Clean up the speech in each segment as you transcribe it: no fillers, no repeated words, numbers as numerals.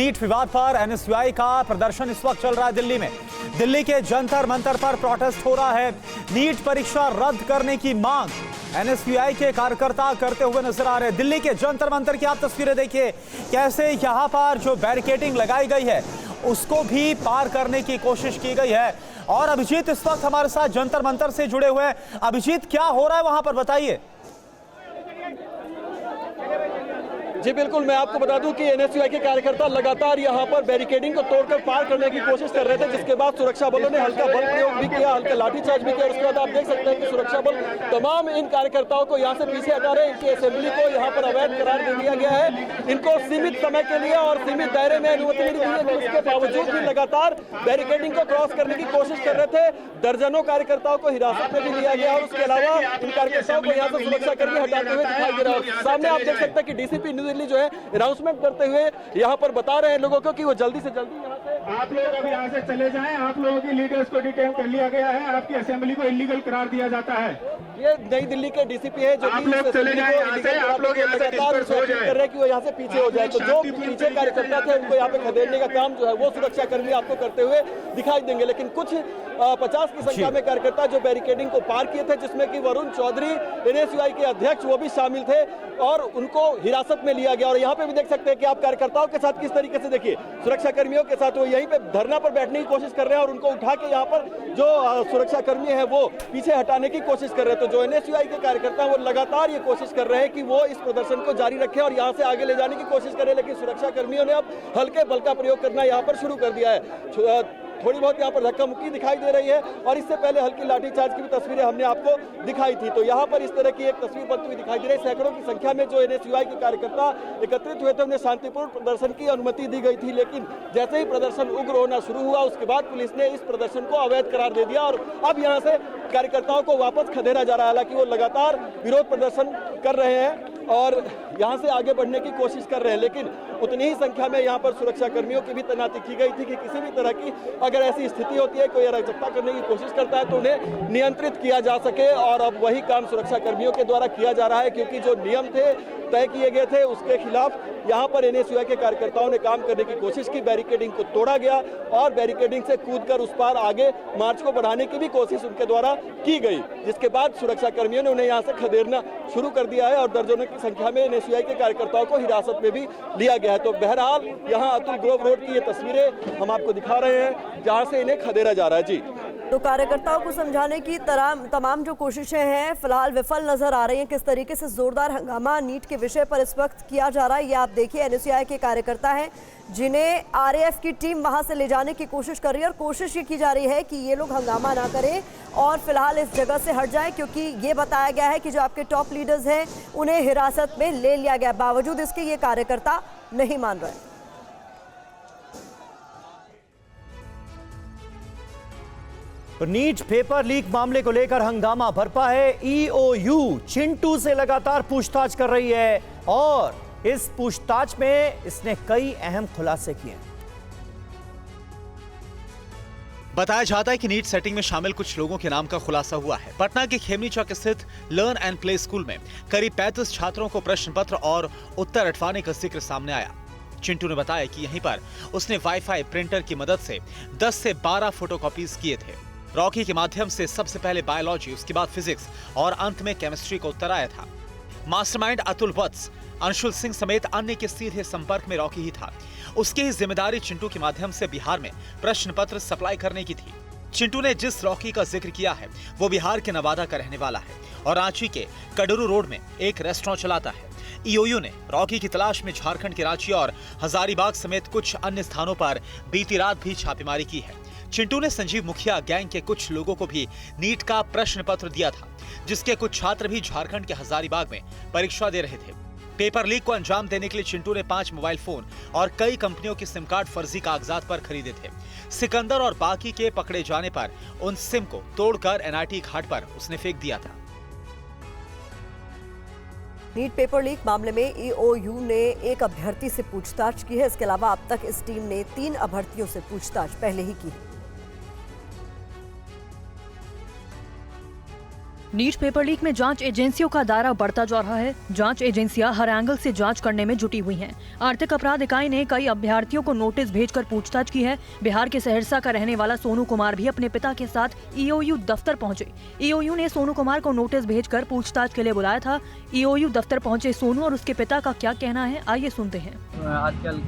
NEET विवाद पर NSUI का प्रदर्शन इस वक्त चल रहा है दिल्ली में। दिल्ली के जंतर मंतर पर प्रोटेस्ट हो रहा है। नीट परीक्षा रद्द करने की मांग एनएसयूआई के कार्यकर्ता करते हुए नजर आ रहे हैं। दिल्ली के जंतर मंतर की आप तस्वीरें देखिए, कैसे यहां पर जो बैरिकेडिंग लगाई गई है उसको भी पार करने की कोशिश की गई है। और अभिजीत इस वक्त हमारे साथ जंतर मंतर से जुड़े हुए हैं। अभिजीत, क्या हो रहा है वहां पर, बताइए। जी बिल्कुल, मैं आपको बता दूं कि एनएसयूआई के कार्यकर्ता लगातार यहां पर बैरिकेडिंग को तोड़कर पार करने की कोशिश कर रहे थे, जिसके बाद सुरक्षा बलों ने हल्का बल प्रयोग भी किया, हल्का लाठीचार्ज भी किया। उसके बाद आप देख सकते हैं कि सुरक्षा बल तमाम इन कार्यकर्ताओं को यहां से पीछे हटा रहे हैं। इनकी असेंबली को यहां पर अवैध करार दे दिया गया है। इनको सीमित समय के लिए और सीमित दायरे में अनुमति मिली है, उसके बावजूद भी लगातार बैरिकेडिंग को क्रॉस करने की कोशिश कर रहे थे। दर्जनों कार्यकर्ताओं को हिरासत में भी लिया गया और उसके अलावा इन कार्यकर्ताओं को यहाँ से सुरक्षा कर्मी हटाते हुए दिखाई दे रहा है। सामने आप देख सकते हैं कि डीसीपी न्यू दिल्ली जो है अनाउंसमेंट करते हुए यहाँ पर बता रहे हैं लोगों को कि वो जल्दी से जल्दी यहाँ से आप लोग अभी यहाँ से चले जाएं। आप लोगों की लीडर्स को डिटेन कर लिया गया है। आपकी असेंबली को इलीगल करार दिया जाता है। ये नई दिल्ली के डीसीपी है जो आप लोग चले जाएं यहाँ से। आप लोग यहाँ से डिस्पर्स हो जाएं। कर रहे हैं कि वो यहाँ से पीछे हो जाए। तो जो पीछे कार्यकर्ता थे उनको यहाँ पे खदेड़ने का काम जो है वो सुरक्षा कर्मी आपको करते हुए दिखाई देंगे। लेकिन कुछ 50 की संख्या में कार्यकर्ता जो बैरिकेडिंग को पार किए थे, जिसमें कि वरुण चौधरी एनएसयूआई के अध्यक्ष वो भी शामिल थे और उनको हिरासत में लिया गया। और यहाँ पे भी देख सकते हैं कि आप कार्यकर्ताओं के साथ किस तरीके से देखिए सुरक्षा कर्मियों के साथ वो यहीं पे धरना पर बैठने की कोशिश कर रहे हैं और उनको उठा के यहाँ पर जो सुरक्षा कर्मी है वो पीछे हटाने की कोशिश कर रहे हैं। तो जो एनएसयूआई के कार्यकर्ता वो लगातार ये कोशिश कर रहे हैं कि वो इस प्रदर्शन को जारी रखें और यहाँ से आगे ले जाने की कोशिश करें, लेकिन सुरक्षा कर्मियों ने अब हल्के बल का प्रयोग करना यहाँ पर शुरू कर दिया है। थोड़ी बहुत यहाँ पर धक्का मुक्की दिखाई दे रही है और इससे पहले हल्की लाठीचार्ज की भी तस्वीरें हमने आपको दिखाई थी। तो यहाँ पर इस तरह की एक तस्वीर बनती हुई दिखाई दे रही है। सैकड़ों की संख्या में जो एनएसयूआई के कार्यकर्ता एकत्रित हुए थे उन्हें शांतिपूर्ण प्रदर्शन की अनुमति दी गई थी, लेकिन जैसे ही प्रदर्शन उग्र होना शुरू हुआ उसके बाद पुलिस ने इस प्रदर्शन को अवैध करार दे दिया और अब यहाँ से कार्यकर्ताओं को वापस खदेड़ा जा रहा है। हालांकि वो लगातार विरोध प्रदर्शन कर रहे हैं और यहाँ से आगे बढ़ने की कोशिश कर रहे हैं, लेकिन उतनी ही संख्या में यहाँ पर सुरक्षा कर्मियों की भी तैनाती की गई थी कि किसी भी तरह की अगर ऐसी स्थिति होती है, कोई अराजकता करने की कोशिश करता है तो उन्हें नियंत्रित किया जा सके। और अब वही काम सुरक्षा कर्मियों के द्वारा किया जा रहा है, क्योंकि जो नियम थे तय किए गए थे उसके खिलाफ यहाँ पर एनएसयूआई के कार्यकर्ताओं ने काम करने की कोशिश की। बैरिकेडिंग को तोड़ा गया और बैरिकेडिंग से कूदकर उस पार आगे मार्च को बढ़ाने की भी कोशिश उनके द्वारा की गई, जिसके बाद सुरक्षा कर्मियों ने उन्हें यहाँ से खदेड़ना शुरू कर दिया है और दर्जनों की संख्या में एनएसयूआई के कार्यकर्ताओं को हिरासत में भी लिया गया है। तो बहरहाल यहाँ अतुल ग्रोव रोड की ये तस्वीरें हम आपको दिखा रहे हैं जहाँ से इन्हें खदेड़ा जा रहा है। जी, तो कार्यकर्ताओं को समझाने की तमाम जो कोशिशें हैं फिलहाल विफल नजर आ रही हैं। किस तरीके से जोरदार हंगामा नीट के विषय पर इस वक्त किया जा रहा है ये आप देखिए। एनएसयूआई के कार्यकर्ता हैं जिन्हें आरएएफ की टीम वहां से ले जाने की कोशिश कर रही है और कोशिश ये की जा रही है कि ये लोग हंगामा ना करें और फिलहाल इस जगह से हट जाएं, क्योंकि ये बताया गया है कि जो आपके टॉप लीडर्स हैं उन्हें हिरासत में ले लिया गया। बावजूद इसके ये कार्यकर्ता नहीं मान रहे। तो नीट पेपर लीक मामले को लेकर हंगामा बरपा है। ईओयू चिंटू से लगातार पूछताछ कर रही है और इस पूछताछ में इसने कई अहम खुलासे किए। बताया जाता है कि नीट सेटिंग में शामिल कुछ लोगों के नाम का खुलासा हुआ है। पटना के खेमनी चौक स्थित लर्न एंड प्ले स्कूल में करीब 35 छात्रों को प्रश्न पत्र और उत्तर अटवाने का जिक्र सामने आया। चिंटू ने बताया कि यहीं पर उसने वाईफाई प्रिंटर की मदद से 10 से 12 फोटोकॉपीज किए थे। रॉकी के माध्यम से सबसे पहले बायोलॉजी, उसके बाद फिजिक्स और अंत में केमिस्ट्री का उत्तर आया था। मास्टरमाइंड अतुल वत्स, अंशुल सिंह समेत अन्य के सीधे संपर्क में रॉकी ही था। उसकी ही जिम्मेदारी चिंटू के माध्यम से बिहार में प्रश्न पत्र सप्लाई करने की थी। चिंटू ने जिस रॉकी का जिक्र किया है वो बिहार के नवादा का रहने वाला है और रांची के कडरू रोड में एक रेस्टोरेंट चलाता है। ईओयू ने रॉकी की तलाश में झारखंड के रांची और हजारीबाग समेत कुछ अन्य स्थानों पर बीती रात भी छापेमारी की है। चिंटू ने संजीव मुखिया गैंग के कुछ लोगों को भी नीट का प्रश्न पत्र दिया था, जिसके कुछ छात्र भी झारखंड के हजारीबाग में परीक्षा दे रहे थे। पेपर लीक को अंजाम देने के लिए चिंटू ने 5 मोबाइल फोन और कई कंपनियों के सिम कार्ड फर्जी कागजात पर खरीदे थे। सिकंदर और बाकी के पकड़े जाने पर उन सिम को तोड़कर एनआईटी घाट पर उसने फेंक दिया था। नीट पेपर लीक मामले में ईओयू ने एक अभ्यर्थी से पूछताछ की है। इसके अलावा अब तक इस टीम ने 3 अभ्यर्थियों से पूछताछ पहले ही की है। नीट पेपर लीक में जांच एजेंसियों का दायरा बढ़ता जा रहा है। जांच एजेंसियां हर एंगल से जांच करने में जुटी हुई हैं। आर्थिक अपराध इकाई ने कई अभ्यर्थियों को नोटिस भेजकर पूछताछ की है। बिहार के सहरसा का रहने वाला सोनू कुमार भी अपने पिता के साथ ईओयू दफ्तर पहुंचे। ईओयू ने सोनू कुमार को नोटिस भेजकर पूछताछ के लिए बुलाया था। ईओयू दफ्तर पहुंचे सोनू और उसके पिता का क्या कहना है, आइए सुनते हैं। आजकल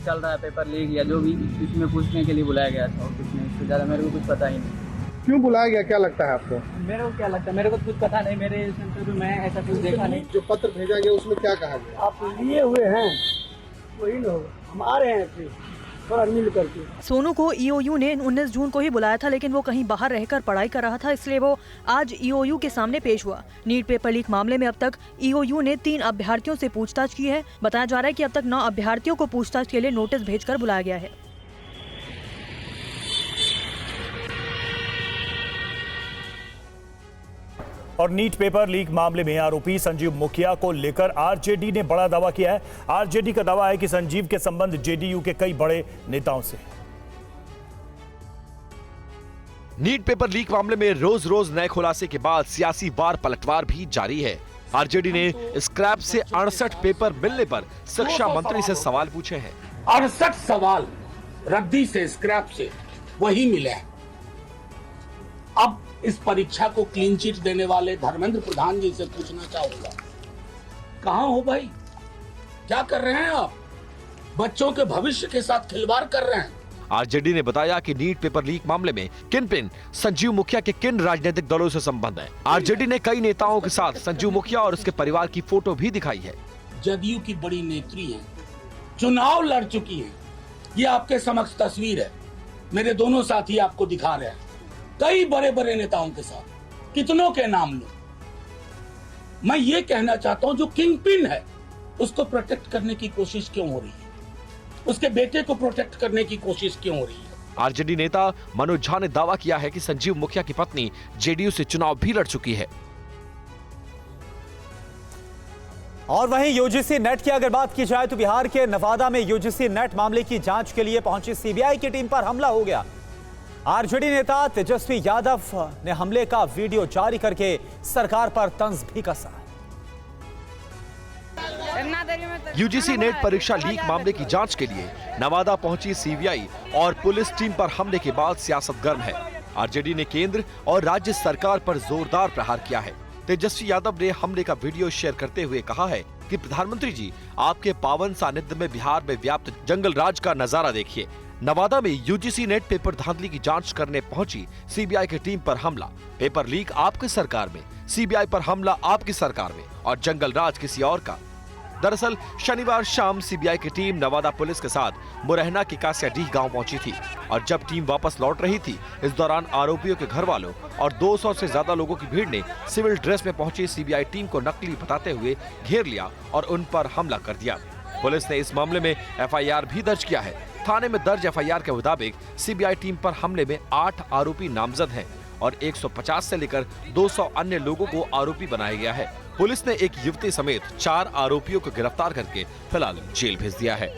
चल रहा है पेपर लीक या जो भी, इसमें पूछने के लिए बुलाया गया था और कुछ नहीं, इससे ज़्यादा मेरे को कुछ पता ही नहीं। क्यों बुलाया गया, क्या लगता है आपको? मेरे को क्या लगता है, मेरे को कुछ पता नहीं, मेरे सेंटर में मैं ऐसा कुछ देखा नहीं। जो पत्र भेजा गया उसमें क्या कहा गया? आप लिए हुए हैं वही लोग, हम आ रहे हैं फिर थोड़ा मिल करके। सोनू को ईओयू ने 19 जून को ही बुलाया था, लेकिन वो कहीं बाहर रहकर पढ़ाई कर रहा था, इसलिए वो आज ईओयू के सामने पेश हुआ। नीट पेपर लीक मामले में अब तक ईओयू ने 3 अभ्यर्थियों से पूछताछ की है। बताया जा रहा है कि अब तक 9 अभ्यर्थियों को पूछताछ के लिए नोटिस भेजकर बुलाया गया है। और नीट पेपर लीक मामले में आरोपी संजीव मुखिया को लेकर आरजेडी ने बड़ा दावा किया है। आरजेडी का दावा है कि संजीव के संबंध जेडीयू के कई बड़े नेताओं से। नीट पेपर लीक मामले में रोज रोज नए खुलासे के बाद सियासी वार पलटवार भी जारी है। आरजेडी ने स्क्रैप से 68 पेपर मिलने पर शिक्षा मंत्री से सवाल पूछे हैं। 68 सवाल रद्दी से, स्क्रैप से वही मिले हैं। अब इस परीक्षा को क्लीन चिट देने वाले धर्मेंद्र प्रधान जी से पूछना चाहूंगा, कहां हो भाई? क्या कर रहे हैं आप? बच्चों के भविष्य के साथ खिलवाड़ कर रहे हैं। आरजेडी ने बताया कि नीट पेपर लीक मामले में किन संजीव मुखिया के किन राजनीतिक दलों से संबंध है। आरजेडी ने कई नेताओं के साथ संजीव मुखिया और उसके परिवार की फोटो भी दिखाई है। जदयू की बड़ी नेत्री हैं, चुनाव लड़ चुकी हैं। ये आपके समक्ष तस्वीर है, मेरे दोनों साथी आपको दिखा रहे हैं। कई बड़े बड़े नेताओं के साथ, कितनों के नाम लो। मैं ये कहना चाहता हूं, जो किंग पिन है उसको प्रोटेक्ट करने की कोशिश क्यों हो रही है? उसके बेटे को प्रोटेक्ट करने की कोशिश क्यों हो रही है? आरजेडी नेता मनोज झा ने दावा किया है कि संजीव मुखिया की पत्नी जेडीयू से चुनाव भी लड़ चुकी है। और वहीं यूजीसी नेट की अगर बात की जाए तो बिहार के नवादा में यूजीसी नेट मामले की जांच के लिए पहुंची सीबीआई की टीम पर हमला हो गया। आरजेडी नेता तेजस्वी यादव ने हमले का वीडियो जारी करके सरकार पर तंज भी कसा। यूजीसी नेट परीक्षा लीक मामले की जांच के लिए नवादा पहुंची सीबीआई और पुलिस टीम पर हमले के बाद सियासत गर्म है। आरजेडी ने केंद्र और राज्य सरकार पर जोरदार प्रहार किया है। तेजस्वी यादव ने हमले का वीडियो शेयर करते हुए कहा है कि प्रधानमंत्री जी, आपके पावन सानिध्य में बिहार में व्याप्त जंगल राज का नजारा देखिए। नवादा में यूजीसी नेट पेपर धांधली की जांच करने पहुंची सीबीआई की टीम पर हमला। पेपर लीक आपकी सरकार में, सीबीआई पर हमला आपकी सरकार में और जंगल राज किसी और का। दरअसल शनिवार शाम सीबीआई की टीम नवादा पुलिस के साथ मुरैना के कासियाडीह गांव पहुंची थी और जब टीम वापस लौट रही थी, इस दौरान आरोपियों के घर वालों और 200 से ज्यादा लोगों की भीड़ ने सिविल ड्रेस में पहुंची सीबीआई टीम को नकली बताते हुए घेर लिया और उन पर हमला कर दिया। पुलिस ने इस मामले में एफआईआर भी दर्ज किया है। थाने में दर्ज एफआईआर के मुताबिक सीबीआई टीम पर हमले में 8 आरोपी नामजद हैं और 150 से लेकर 200 अन्य लोगों को आरोपी बनाया गया है। पुलिस ने एक युवती समेत 4 आरोपियों को गिरफ्तार करके फिलहाल जेल भेज दिया है।